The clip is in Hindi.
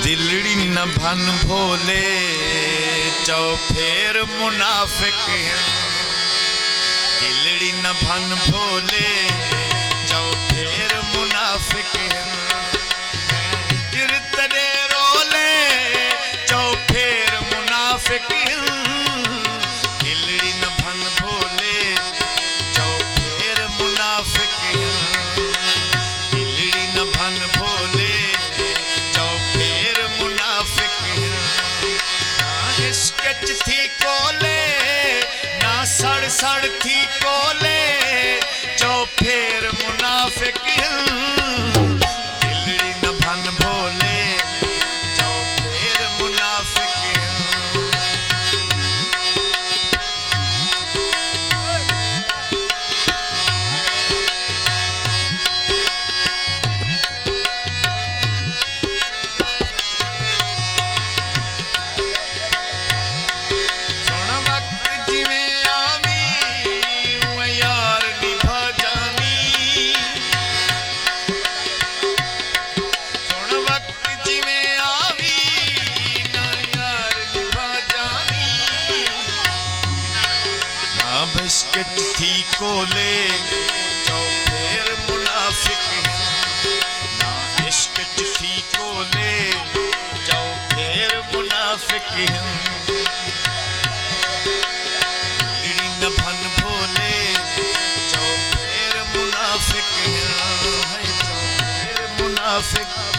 दिलड़ी न भन भोले चौ फेर मुनाफिक हैं। दिलड़ी न भन भोले चौ फेर मुनाफिक हैं। गिरतरे रोले चौ फेर मुनाफिक हैं। दिलड़ी न भन भोले चौ फेर मुनाफिक हैं। दिलड़ी न भन भोले थी कोले ना सड़ सड़ थी कोले चौ फेर मुनाफिक दिलड़ी न भन भोले चौ फेर मुनाफिक। बिस्किट थी कोले चौ फेर मुनाफिक ना बिस्किट थी कोले चौ फेर मुनाफिक दिलड़ी न भन भोले चौ फेर मुनाफिक चौ फेर मुनाफिक।